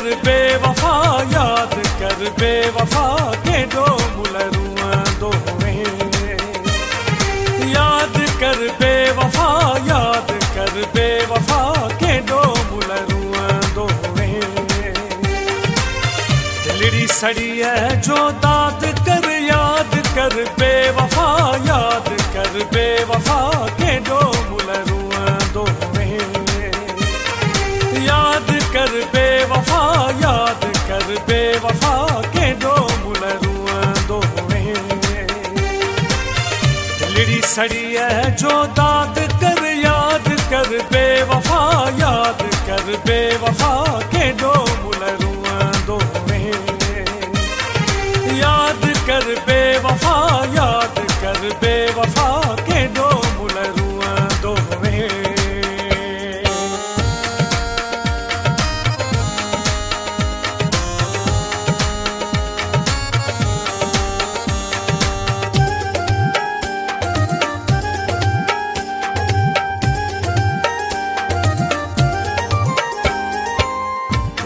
कर बेवफा याद कर बेवफा के दो मुलरुआ दो याद कर बेवफा याद कर बेवफा के दो मुलरुआ दो दिलड़ी सड़ी है जो दाद कर याद कर बेवफा याद कर बेवफा के दो मुलरुआ दो याद कर बेवफा याद कर बेवफा के दो मुलरुआ दो दिलड़ी सड़ी है जो दाद कर याद कर बेवफा याद कर बेवफा के दो मुलरुआ दो याद कर बेवफा याद कर बेवफा के दो मुलरुआ दो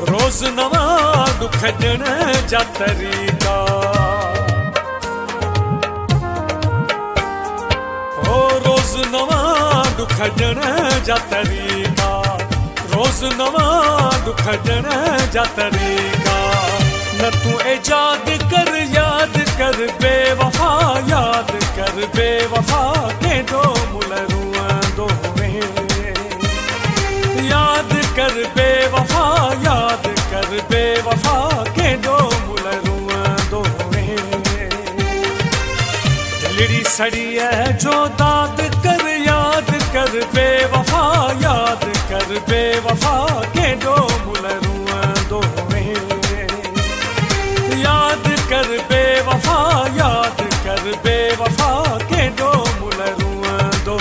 रोज नवा दुख दिन जा तरीका ओ रोज नवा दुख दिन जा तरीका रोज नवा दुख दिन जा तरीका न तू इजाद कर याद कर बेवफा याद कर बेवफा के दो मुलरुआ दो याद कर बेवफा याद कर बेवफा के दो मुलरुआ दो दिलड़ी सड़ी है जो दाद कर याद कर बेवफा याद कर बेवफा के दो मुलरुआ दो याद कर बेवफा याद कर बेवफा के दो मुलरुआ दो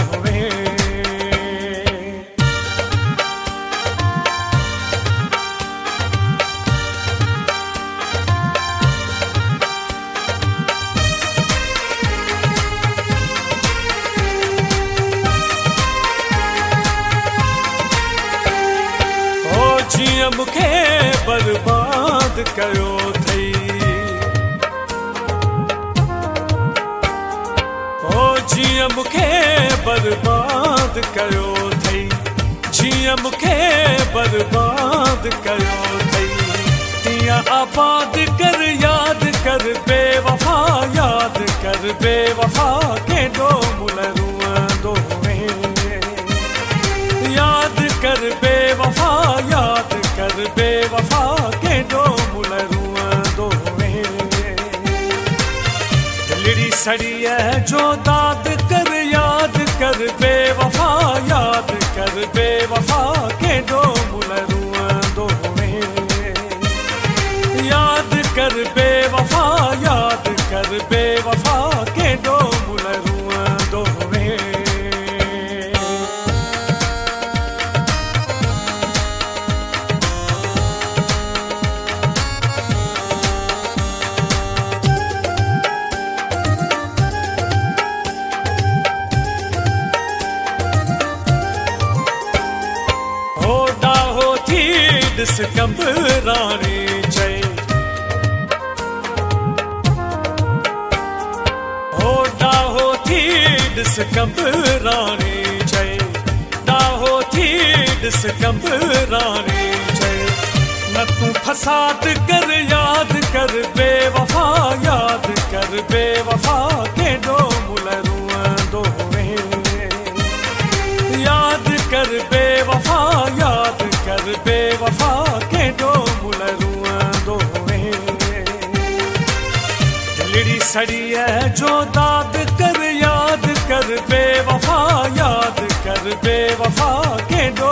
जिया मुखे बर्बाद कयो थई ओ जिया मुखे बर्बाद कयो थई जिया मुखे बर्बाद कयो थई तिया आबाद कर याद कर बेवफा याद कर बेवफा के दो मुलरुआ दो याद कर बेवफा याद कर बेवफा के दो मुलरुआ दो दिलड़ी सड़ी है जो दाद कर याद कर बेवफा याद कर बेवफा के दो मुलरुआ दो याद कर बेवफा याद कर बेवफा के दो मुलरुआ दो दिस कंबरानी चई हो डाहो थी दिस कंबरानी चई डाहो थी दिस कंबरानी चई न तू फसाद कर याद कर बेवफा याद कर बेवफा के दो मुलरुआ दो याद कर बेवफा याद कर बेवफा के दो मुलरुआ दो दिलड़ी सड़ी है जो दाद कर याद कर बेवफा याद कर बेवफा के दो